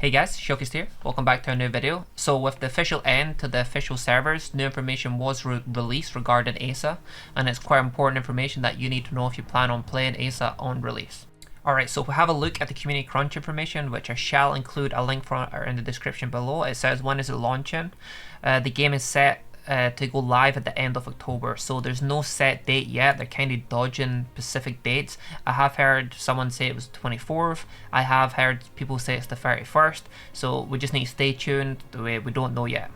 Hey guys, Shockist here. Welcome back to a new video. So with the official end to the official servers, new information was released regarding ASA, and it's quite important information that you need to know if you plan on playing ASA on release. Alright, so if we have a look at the community crunch information, which I shall include a link for in the description below. It says when is it launching. The game is set to go live at the end of October, so there's no set date yet. They're kind of dodging specific dates. I have heard someone say it was the 24th. I have heard people say it's the 31st, so we just need to stay tuned. We don't know yet.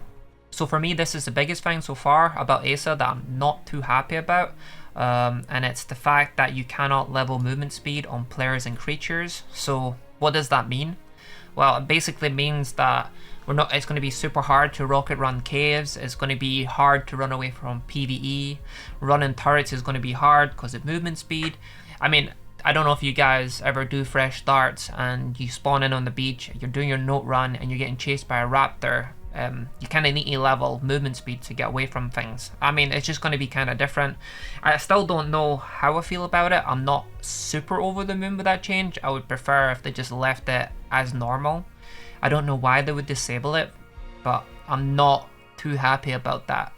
So for me, this is the biggest thing so far about ASA that I'm not too happy about, and it's the fact that you cannot level movement speed on players and creatures. So what does that mean? Well, it basically means that it's going to be super hard to rocket run caves. It's going to be hard to run away from PvE. Running turrets is going to be hard because of movement speed. I mean, I don't know if you guys ever do fresh starts and you spawn in on the beach, you're doing your note run and you're getting chased by a raptor. You kind of need to level movement speed to get away from things. I mean, it's just going to be kind of different. I still don't know how I feel about it. I'm not super over the moon with that change. I would prefer if they just left it as normal. I don't know why they would disable it, but I'm not too happy about that.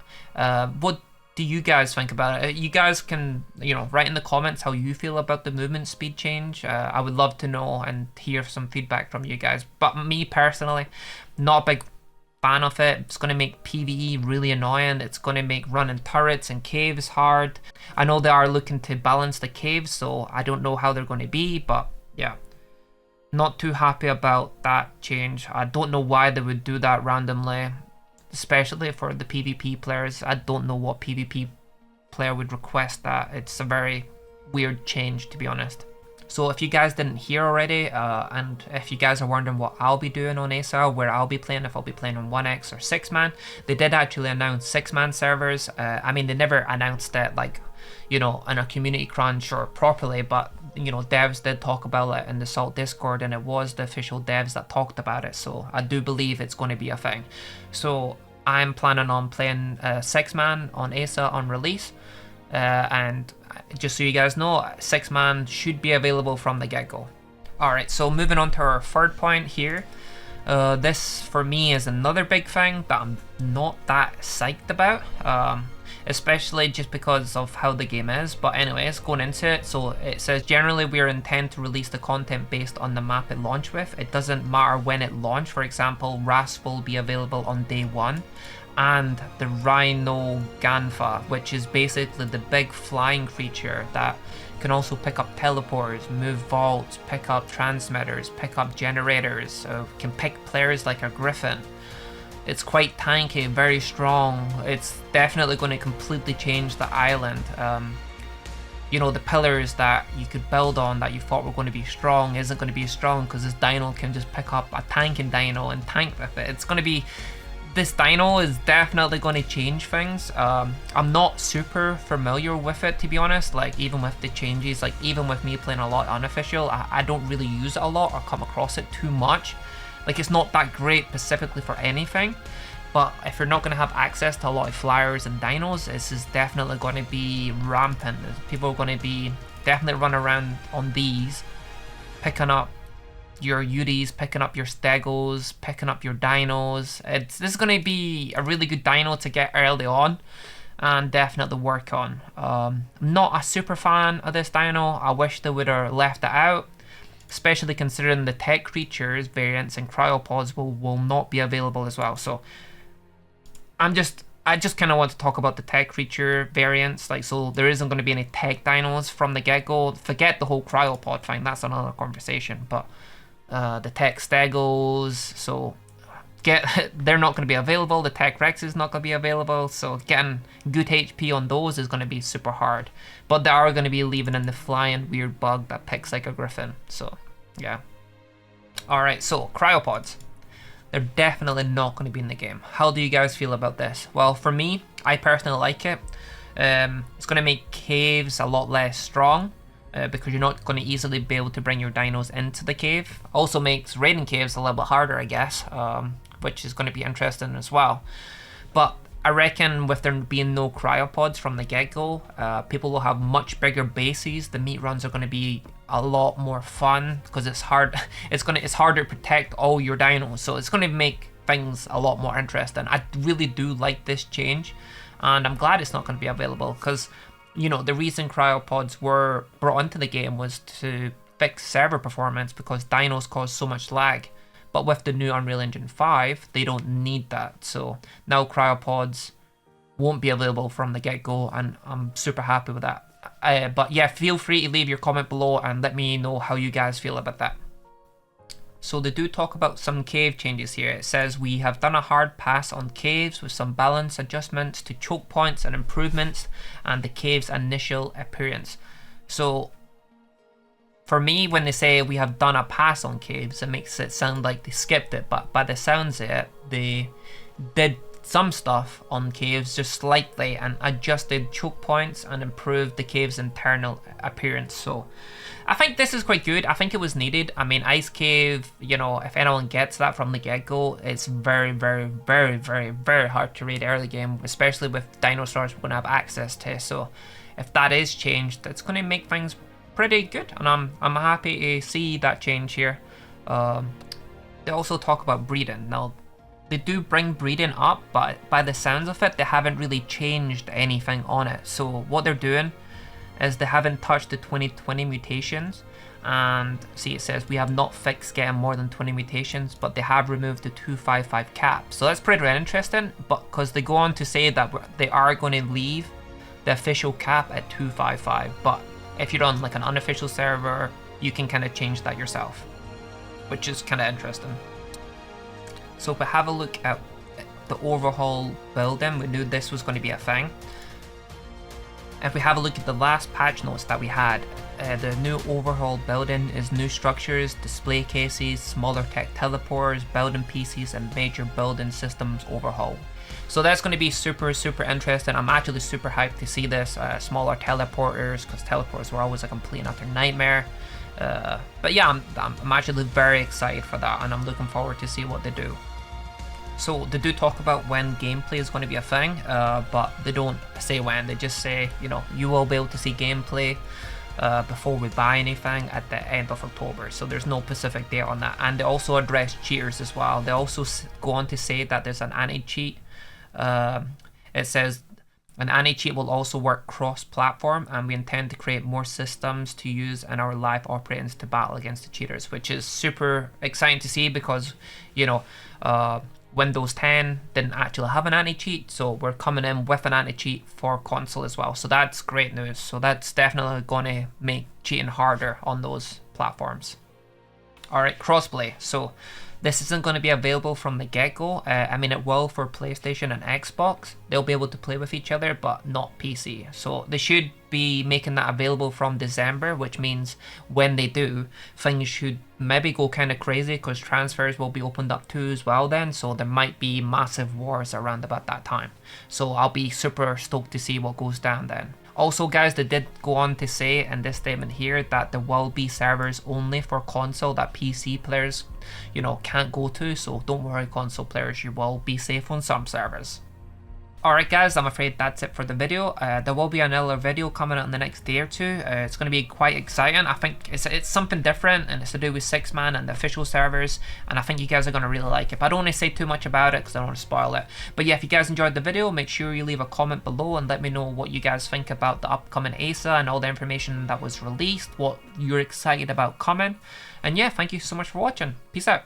What do you guys think about it? You guys can, write in the comments how you feel about the movement speed change. I would love to know and hear some feedback from you guys. But me personally, not a big fan of it. It's going to make PvE really annoying. It's going to make running turrets and caves hard. I know they are looking to balance the caves, so I don't know how they're going to be, but yeah. Not too happy about that change. I don't know why they would do that randomly, especially for the PvP players. I don't know what PvP player would request that. It's a very weird change, to be honest. So if you guys didn't hear already, and if you guys are wondering what I'll be doing on ASA, where I'll be playing, if I'll be playing on 1x or 6-man, they did actually announce 6-man servers. I mean, they never announced it like, in a community crunch or properly, but devs did talk about it in the Salt Discord, and it was the official devs that talked about it, so I do believe it's going to be a thing. So I'm planning on playing 6-man on ASA on release, and just so you guys know, 6-man should be available from the get-go. Alright, so moving on to our third point here. This for me is another big thing that I'm not that psyched about, especially just because of how the game is. But anyways, going into it, so it says generally we intend to release the content based on the map it launched with. It doesn't matter when it launched. For example, Rasp will be available on day 1, and the Rhino Ganfa, which is basically the big flying creature that can also pick up teleporters, move vaults, pick up transmitters, pick up generators, can pick players like a griffin. It's quite tanky, very strong. It's definitely going to completely change the island. The pillars that you could build on that you thought were going to be strong isn't going to be strong because this dino can just pick up a tanking dino and tank with it. It's going to be... This dino is definitely going to change things. I'm not super familiar with it, to be honest. Like, even with the changes, like even with me playing a lot unofficial, I don't really use it a lot or come across it too much. Like, it's not that great specifically for anything, but if you're not going to have access to a lot of flyers and dinos, this is definitely going to be rampant. People are going to be definitely running around on these, picking up your Udis, picking up your Stegos, picking up your dinos. This is going to be a really good dino to get early on and definitely work on. I'm not a super fan of this dino. I wish they would have left it out, especially considering the tech creatures variants and Cryopods will not be available as well. So I just kind of want to talk about the tech creature variants. Like, so there isn't going to be any tech dinos from the get-go. Forget the whole Cryopod thing, that's another conversation. But the tech Stegos, so they're not going to be available. The tech Rex is not going to be available, so getting good HP on those is going to be super hard. But they are going to be leaving in the flying weird bug that picks like a griffin. So yeah. Alright, so Cryopods. They're definitely not going to be in the game. How do you guys feel about this? Well, for me, I personally like it. It's going to make caves a lot less strong, because you're not going to easily be able to bring your dinos into the cave. Also makes raiding caves a little bit harder, I guess, which is going to be interesting as well. But I reckon with there being no cryopods from the get-go, people will have much bigger bases. The meat runs are going to be a lot more fun because it's hard. It's harder to protect all your dinos, so it's going to make things a lot more interesting. I really do like this change, and I'm glad it's not going to be available because, you know, the reason cryopods were brought into the game was to fix server performance because dinos cause so much lag. But with the new Unreal Engine 5, they don't need that. So now cryopods won't be available from the get-go, and I'm super happy with that. But yeah, feel free to leave your comment below and let me know how you guys feel about that. So they do talk about some cave changes here. It says we have done a hard pass on caves with some balance adjustments to choke points and improvements and the cave's initial appearance. So for me, when they say we have done a pass on caves, it makes it sound like they skipped it, but by the sounds of it, they did some stuff on caves just slightly and adjusted choke points and improved the cave's internal appearance. So I think this is quite good. I think it was needed. I mean, Ice Cave, you know, if anyone gets that from the get-go, it's very, very, very, very, very hard to raid early game, especially with dinosaurs we're going to have access to. So if that is changed, it's going to make things pretty good, and I'm happy to see that change here. They also talk about breeding. Now, they do bring breeding up, but by the sounds of it, they haven't really changed anything on it. So what they're doing is they haven't touched the 2020 mutations, and see, it says we have not fixed getting more than 20 mutations, but they have removed the 255 cap. So that's pretty interesting, but because they go on to say that they are going to leave the official cap at 255, but if you're on like an unofficial server, you can kind of change that yourself, which is kind of interesting. So if we have a look at the overhaul building, we knew this was going to be a thing. If we have a look at the last patch notes that we had, the new overhaul building is new structures, display cases, smaller tech teleporters, building PCs, and major building systems overhaul. So that's going to be super, super interesting. I'm actually super hyped to see this. Smaller teleporters, because teleporters were always a complete and utter nightmare. But yeah, I'm actually very excited for that, and I'm looking forward to see what they do. So they do talk about when gameplay is going to be a thing, but they don't say when. They just say, you know, you will be able to see gameplay before we buy anything at the end of October. So there's no specific date on that. And they also address cheaters as well. They also go on to say that there's an anti-cheat. It says an anti-cheat will also work cross-platform, and we intend to create more systems to use in our live operations to battle against the cheaters, which is super exciting to see because, you know, Windows 10 didn't actually have an anti-cheat, so we're coming in with an anti-cheat for console as well. So that's great news. So that's definitely going to make cheating harder on those platforms. Alright, crossplay. So this isn't going to be available from the get-go. I mean, it will for PlayStation and Xbox. They'll be able to play with each other, but not PC. So they should be making that available from December, which means when they do, things should maybe go kind of crazy because transfers will be opened up too as well then. So there might be massive wars around about that time. So I'll be super stoked to see what goes down then. Also guys, they did go on to say in this statement here that there will be servers only for console that PC players, you know, can't go to. So don't worry, console players, you will be safe on some servers. Alright guys, I'm afraid that's it for the video. There will be another video coming out in the next day or two. It's going to be quite exciting. I think it's something different, and it's to do with 6-man and the official servers, and I think you guys are going to really like it. But I don't want to say too much about it because I don't want to spoil it. But yeah, if you guys enjoyed the video, make sure you leave a comment below and let me know what you guys think about the upcoming ASA and all the information that was released, what you're excited about coming. And yeah, thank you so much for watching. Peace out.